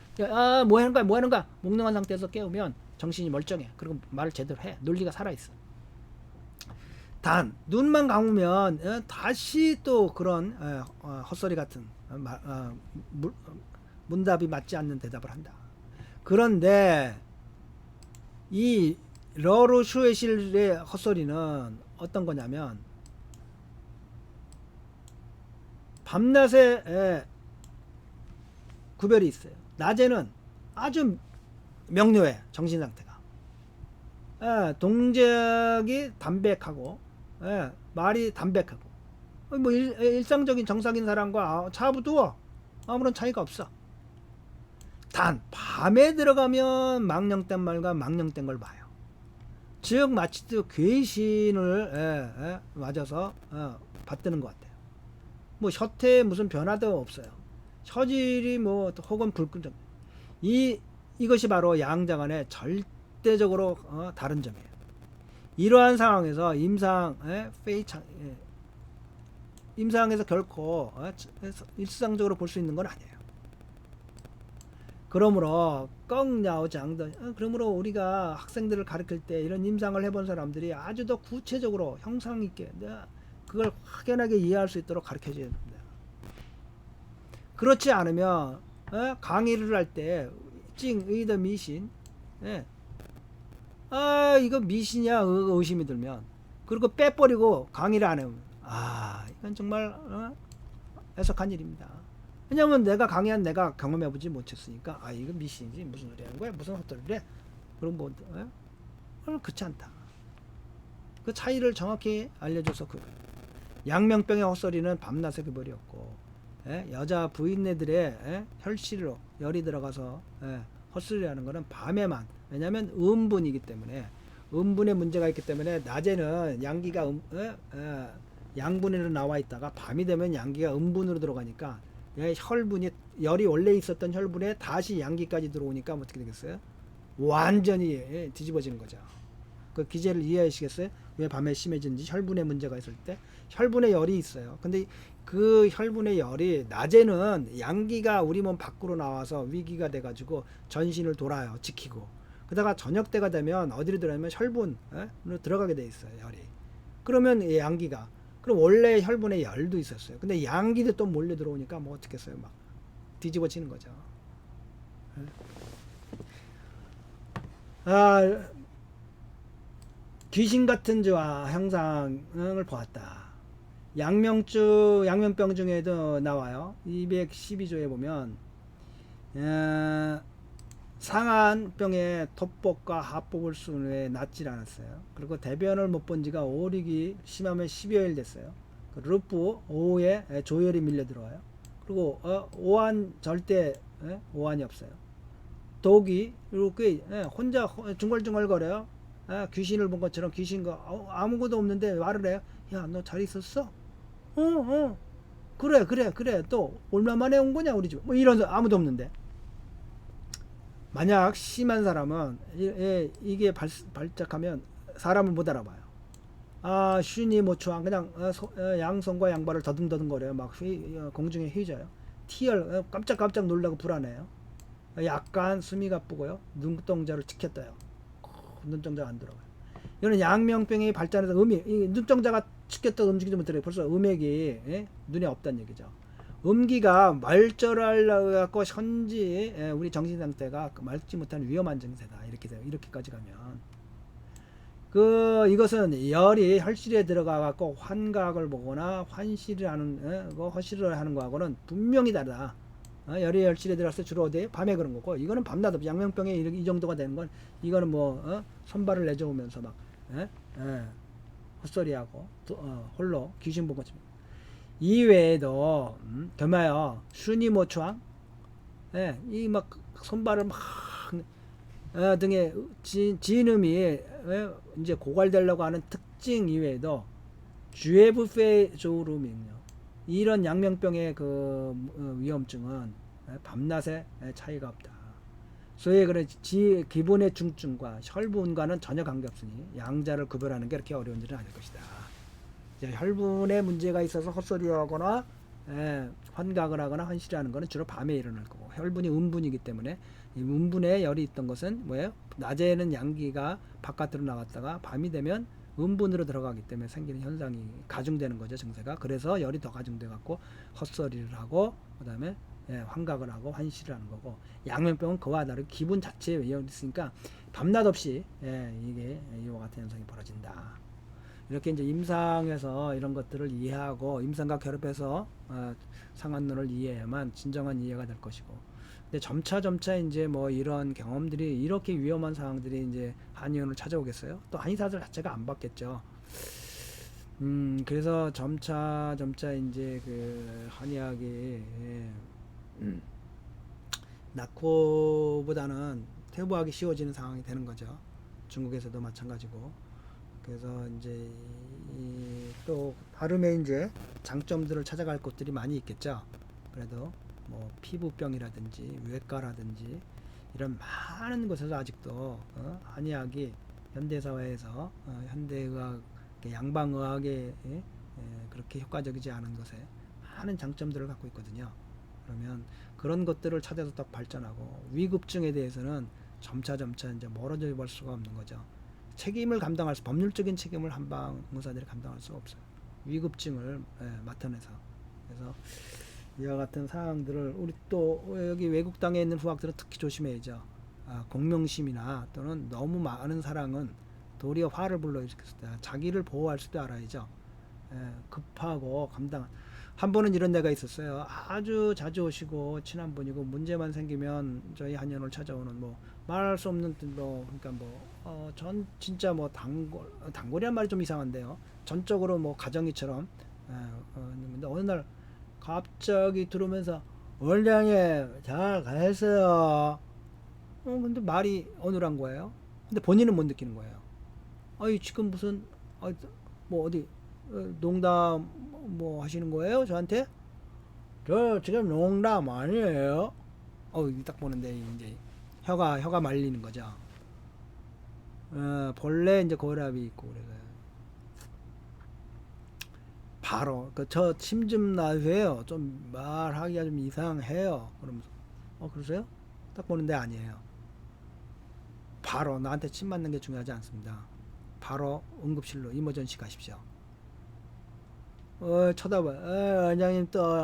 뭐 하는 거야? 몽롱한 상태에서 깨우면 정신이 멀쩡해. 그리고 말을 제대로 해. 논리가 살아있어. 단 눈만 감으면 다시 또 그런 헛소리 같은 문답이 맞지 않는 대답을 한다. 그런데 이 러로 슈에실의 헛소리는 어떤 거냐면 밤낮에 구별이 있어요. 낮에는 아주 명료해. 정신 상태가 동작이 담백하고 말이 담백하고 뭐 일상적인 정상인 사람과 차부두어 아무런 차이가 없어. 단 밤에 들어가면 망령된 말과 망령된 걸 봐요. 즉 마치 괴신을 맞아서 받드는 것 같아요. 뭐 혀태에 무슨 변화도 없어요. 혀질이 뭐 혹은 불끈적. 이것이 바로 양자간의 절대적으로 다른 점이에요. 이러한 상황에서 임상에서 결코 일상적으로 볼 수 있는 건 아니에요. 그러므로 꺽냐오장도 그러므로 우리가 학생들을 가르칠 때 이런 임상을 해본 사람들이 아주 더 구체적으로 형상 있게 그걸 확연하게 이해할 수 있도록 가르쳐 줘야 됩니다. 그렇지 않으면 강의를 할 때 찡의더 미신 이거 미신이야 의심이 들면 그리고 빼버리고 강의를 안 하면 이건 정말 애석한 일입니다. 왜냐면 내가 경험해보지 못했으니까 이거 미신이지 무슨 소리 하는 거야 무슨 헛소리를 해 그런 뭐 그렇지 않다. 그 차이를 정확히 알려줘서 양명병의 헛소리는 밤낮의 구별이 없고 여자 부인네들의 혈실로 열이 들어가서 헛소리하는 거는 밤에만. 왜냐면 음분이기 때문에 음분에 문제가 있기 때문에 낮에는 양기가 양분으로 나와 있다가 밤이 되면 양기가 음분으로 들어가니까 혈분이 열이 원래 있었던 혈분에 다시 양기까지 들어오니까 어떻게 되겠어요? 완전히 뒤집어지는 거죠. 그 기제를 이해하시겠어요? 왜 밤에 심해지는지. 혈분에 문제가 있을 때 혈분에 열이 있어요. 근데 그 혈분의 열이 낮에는 양기가 우리 몸 밖으로 나와서 위기가 돼가지고 전신을 돌아요. 지키고. 그러다가 저녁 때가 되면 어디로 들어가면 혈분으로 들어가게 돼 있어요. 열이. 그러면 이 양기가, 그럼 원래 혈분에 열도 있었어요. 근데 양기도 또 몰려 들어오니까 뭐 어떻겠어요? 막 뒤집어지는 거죠. 아, 귀신 같은 저와 형상을 보았다. 양면병 중에도 나와요. 212조에 보면 상한병의 톱복과 합복을 순후에 낫질 않았어요. 그리고 대변을 못 본 지가 5, 6이 심하면 10여일 됐어요. 그 루프 오후에 조혈이 밀려 들어와요. 그리고 오한 절대 오한이 없어요. 독이 이렇게 혼자 중얼중얼거려요. 귀신을 본 것처럼 귀신과 아무것도 없는데 말을 해요. 야, 너 잘 있었어? 그래. 또 얼마 만에 온 거냐 우리 집? 뭐 이런 아무도 없는데. 만약 심한 사람은 이게 발작하면 사람을 못 알아봐요. 슈니 모추한 그냥 양손과 양발을 더듬더듬거려요. 막 공중에 휘져요. 티열 깜짝깜짝 놀라고 불안해요. 약간 숨이 가쁘고요. 눈동자를 치켰어요. 눈동자가 안 들어가요. 이거는 양명병이 발전해서 눈동자가 치켰다 움직이지 못해요. 벌써 음액이 눈에 없다는 얘기죠. 음기가 말절하려고 현지 우리 정신 상태가 맑지 못한 위험한 증세다. 이렇게 돼요. 이렇게까지 가면 이것은 열이 혈실에 들어가 갖고 환각을 보거나 환시를 하는 허실을 하는 거하고는 분명히 다르다. 열이 혈실에 들어가서 주로 어디 밤에 그런 거고, 이거는 밤낮 없이 양명병에 이 정도가 되는 건 이거는 뭐 손발을 내저으면서 막 헛소리하고 홀로 귀신 본 것처럼. 이외에도 더마요 순이모추왕 이 막 손발을 막 등에 진음이 이제 고갈되려고 하는 특징 이외에도 주에부페조루민요, 이런 양명병의 위험증은 밤낮에 차이가 없다. 소위 그래 기본의 중증과 혈분과는 전혀 관계없으니 양자를 구별하는 게 그렇게 어려운 일은 아닐 것이다. 혈분에 문제가 있어서 헛소리하거나 환각을 하거나 환실하는 것은 주로 밤에 일어날 거고, 혈분이 음분이기 때문에 이 음분에 열이 있던 것은 뭐예요? 낮에는 양기가 바깥으로 나갔다가 밤이 되면 음분으로 들어가기 때문에 생기는 현상이 가중되는 거죠, 증세가. 그래서 열이 더 가중돼 갖고 헛소리를 하고 그다음에 환각을 하고 환실을 하는 거고, 양면병은 그와 다르게 기분 자체에 위험이 있으니까 밤낮 없이 이게 이와 같은 현상이 벌어진다. 이렇게 이제 임상에서 이런 것들을 이해하고 임상과 결합해서 상한론을 이해해야만 진정한 이해가 될 것이고, 근데 점차 이제 뭐 이런 경험들이 이렇게 위험한 상황들이 이제 한의원을 찾아오겠어요? 또 한의사들 자체가 안 받겠죠. 그래서 점차 이제 한의학이 낳고보다는 태부하기 쉬워지는 상황이 되는 거죠. 중국에서도 마찬가지고. 그래서 이제 또 다름의 이제 장점들을 찾아갈 곳들이 많이 있겠죠. 그래도 뭐 피부병이라든지 외과라든지 이런 많은 곳에서 아직도 한의학이 현대사회에서 현대의학, 양방의학에 그렇게 효과적이지 않은 것에 많은 장점들을 갖고 있거든요. 그러면 그런 것들을 찾아서 더 발전하고, 위급증에 대해서는 점차 이제 멀어져 볼 수가 없는 거죠. 법률적인 책임을 한방 의사들이 감당할 수가 없어요. 위급증을 맡아내서. 그래서 이와 같은 상황들을 우리 또 여기 외국 땅에 있는 후학들은 특히 조심해야죠. 공명심이나 또는 너무 많은 사랑은 도리어 화를 불러일으킬 수 있다. 자기를 보호할 수도 알아야죠. 급하고 한 번은 이런 데가 있었어요. 아주 자주 오시고 친한 분이고, 문제만 생기면 저희 한의원을 찾아오는 뭐 말할 수 없는 그러니까 전 진짜 뭐 단골이란 말이 좀 이상한데요. 전적으로 뭐 가정이처럼 근데 어느 날 갑자기 들어오면서 원장님 잘 가셨어요. 근데 말이 어눌한 거예요. 근데 본인은 못 느끼는 거예요. 지금 무슨 뭐 어디 농담 뭐 하시는 거예요 저한테? 저 지금 농담 아니에요. 딱 보는데 이제 혀가 말리는 거죠. 본래 이제 고혈압이 있고 그래서 바로 그 저 침 좀 놔주세요. 좀 말하기가 좀 이상해요. 그러면서 그러세요? 딱 보는데 아니에요. 바로 나한테 침 맞는 게 중요하지 않습니다. 바로 응급실로 이머전시 가십시오. 쳐다봐. 원장님 또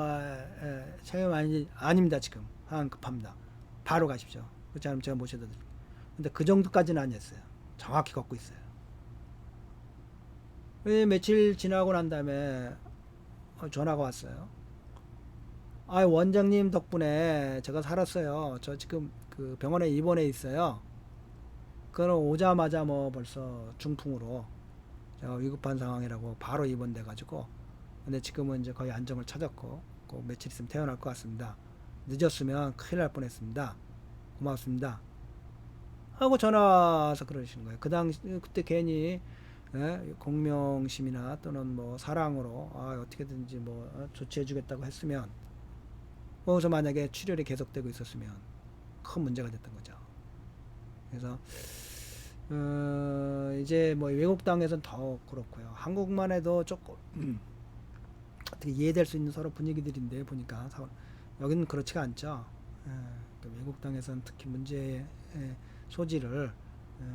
체험 아닙니다. 지금 상황 급합니다. 바로 가십시오. 그렇지 않으면 제가 모셔다 드릴게요. 근데 그 정도까지는 아니었어요. 정확히 걷고 있어요. 며칠 지나고 난 다음에 전화가 왔어요. 원장님 덕분에 제가 살았어요. 저 지금 그 병원에 입원해 있어요. 그럼 오자마자 뭐 벌써 중풍으로 제가 위급한 상황이라고 바로 입원돼 가지고, 근데 지금은 이제 거의 안정을 찾았고 꼭 며칠 있으면 태어날 것 같습니다. 늦었으면 큰일 날 뻔했습니다. 고맙습니다 하고 전화 와서 그러시는 거예요. 그때 괜히 공명심이나 또는 뭐 사랑으로 어떻게든지 뭐 조치해 주겠다고 했으면, 거기서 만약에 출혈이 계속되고 있었으면 큰 문제가 됐던 거죠. 그래서 이제 뭐 외국 땅에서는 더 그렇고요. 한국만 해도 조금 어떻게 이해될 수 있는 서로 분위기들인데 보니까 여기는 그렇지가 않죠. 외국 땅에서는 특히 문제의 소지를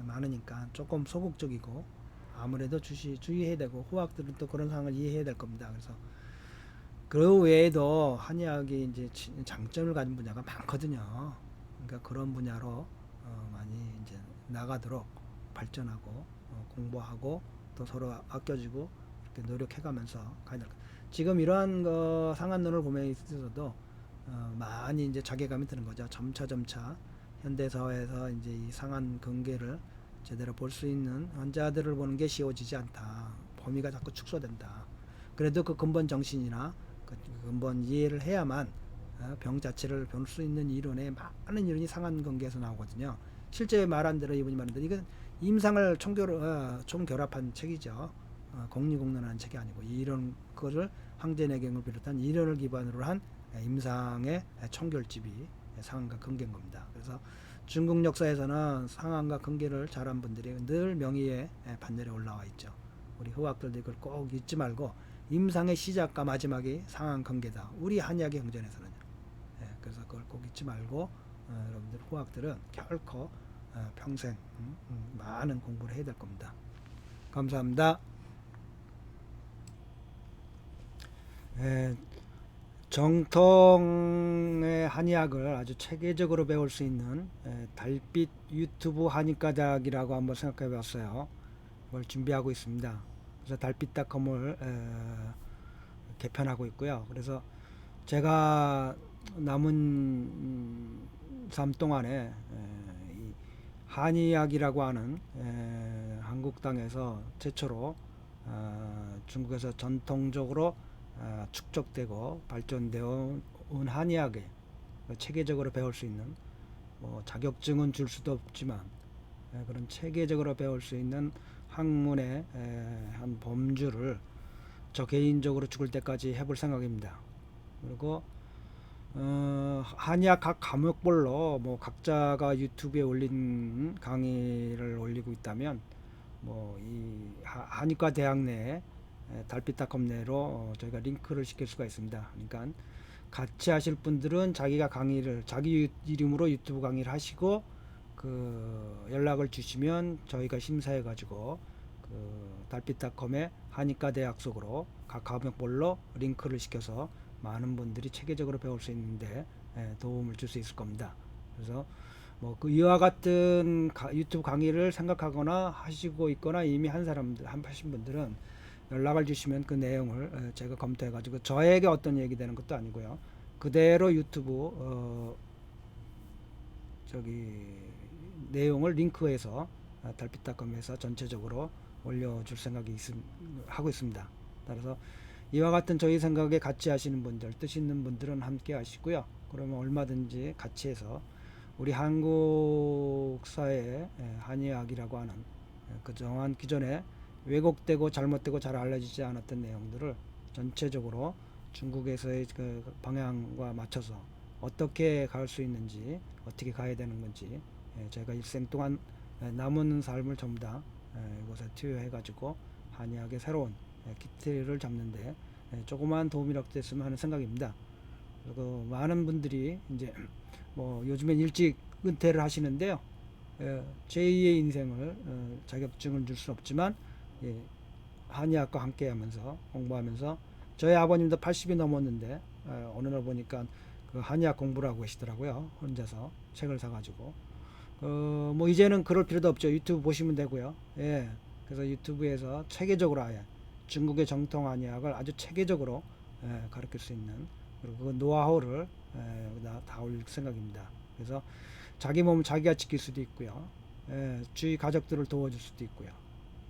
많으니까 조금 소극적이고, 아무래도 주의해야 되고, 호학들은 또 그런 상황을 이해해야 될 겁니다. 그래서 그 외에도 한의학이 이제 장점을 가진 분야가 많거든요. 그러니까 그런 분야로 많이 이제 나가도록 발전하고 공부하고 또 서로 아껴주고 이렇게 노력해가면서 가야 될 것 같아요. 지금 이러한 상한론을 보면 있어서도 많이 이제 자괴감이 드는 거죠. 점차 현대 사회에서 이제 이 상한 관계를 제대로 볼 수 있는 환자들을 보는 게 쉬워지지 않다. 범위가 자꾸 축소된다. 그래도 그 근본 정신이나 그 근본 이해를 해야만 병 자체를 볼 수 있는 이론에 많은 이론이 상한 관계에서 나오거든요. 실제 말한 대로 이분이 말한 대로 이건 임상을 총결합한 책이죠. 공리공론하는 책이 아니고 이런 거를 황제내경을 비롯한 이론을 기반으로 한 임상의 총결집이 상한과 근계인 겁니다. 그래서 중국 역사에서는 상한과 근계를 잘한 분들이 늘 명의의 판넬에 올라와 있죠. 우리 의학들도 이걸 꼭 잊지 말고, 임상의 시작과 마지막이 상한 근계다. 우리 한의학의 경전에서는요. 그래서 그걸 꼭 잊지 말고 여러분들 의학들은 결코 평생 많은 공부를 해야 될 겁니다. 감사합니다. 정통의 한의학을 아주 체계적으로 배울 수 있는 달빛 유튜브 한의과 대학이라고 한번 생각해 봤어요. 그걸 준비하고 있습니다. 그래서 달빛닷컴을 개편하고 있고요. 그래서 제가 남은 삶 동안에 이 한의학이라고 하는 한국 땅에서 최초로 중국에서 전통적으로 축적되고 발전되어 온 한의학에 체계적으로 배울 수 있는, 뭐 자격증은 줄 수도 없지만 그런 체계적으로 배울 수 있는 학문의 한 범주를 저 개인적으로 죽을 때까지 해볼 생각입니다. 그리고 한의학 각 과목별로 뭐 각자가 유튜브에 올린 강의를 올리고 있다면, 뭐 이 한의과 대학 내에 달빛닷컴 내로 저희가 링크를 시킬 수가 있습니다. 그러니까 같이 하실 분들은 자기가 강의를 자기 이름으로 유튜브 강의를 하시고 그 연락을 주시면 저희가 심사해 가지고 그 달빛닷컴의 한의과 대학 속으로 각 과목별로 링크를 시켜서 많은 분들이 체계적으로 배울 수 있는데 도움을 줄 수 있을 겁니다. 그래서 뭐 그 이와 같은 유튜브 강의를 생각하거나 하시고 있거나 이미 하신 분들은 연락을 주시면 그 내용을 제가 검토해 가지고, 저에게 어떤 얘기 되는 것도 아니고요, 그대로 유튜브 내용을 링크해서 달빛닷컴에서 전체적으로 올려줄 생각이 하고 있습니다. 따라서 이와 같은 저희 생각에 같이 하시는 분들, 뜻 있는 분들은 함께 하시고요. 그러면 얼마든지 같이 해서 우리 한국 사회의 한의학이라고 하는 그동안 기존에 왜곡되고 잘못되고 잘 알려지지 않았던 내용들을 전체적으로 중국에서의 그 방향과 맞춰서 어떻게 갈 수 있는지, 어떻게 가야 되는 건지, 제가 일생 동안 남은 삶을 전부 다 이곳에 투여해가지고 한의학의 새로운 기틀을 잡는데 조그마한 도움이라도 됐으면 하는 생각입니다. 그리고 많은 분들이 이제 뭐 요즘엔 일찍 은퇴를 하시는데요. 제2의 인생을 자격증을 줄 수는 없지만 한의학과 함께하면서 공부하면서 저희 아버님도 80이 넘었는데 어느 날 보니까 그 한의학 공부를 하고 계시더라고요. 혼자서 책을 사가지고 뭐 이제는 그럴 필요도 없죠. 유튜브 보시면 되고요. 그래서 유튜브에서 체계적으로 아예 중국의 정통 한의학을 아주 체계적으로 가르칠 수 있는 그리고 그 노하우를 여기다 다 올릴 생각입니다. 그래서 자기 몸을 자기가 지킬 수도 있고요. 주위 가족들을 도와줄 수도 있고요.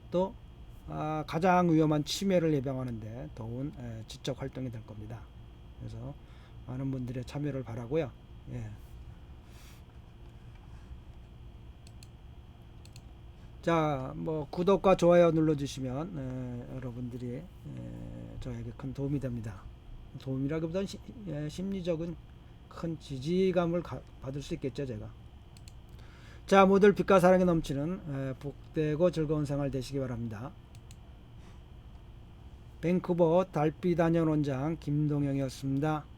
또 가장 위험한 치매를 예방하는데 도운 지적 활동이 될 겁니다. 그래서 많은 분들의 참여를 바라고요. 자, 뭐 구독과 좋아요 눌러주시면 여러분들이 저에게 큰 도움이 됩니다. 도움이라기보다는 심리적인 큰 지지감을 받을 수 있겠죠, 제가. 자, 모두 빛과 사랑이 넘치는 복되고 즐거운 생활 되시기 바랍니다. 밴쿠버 달빛 안녕 원장 김동영이었습니다.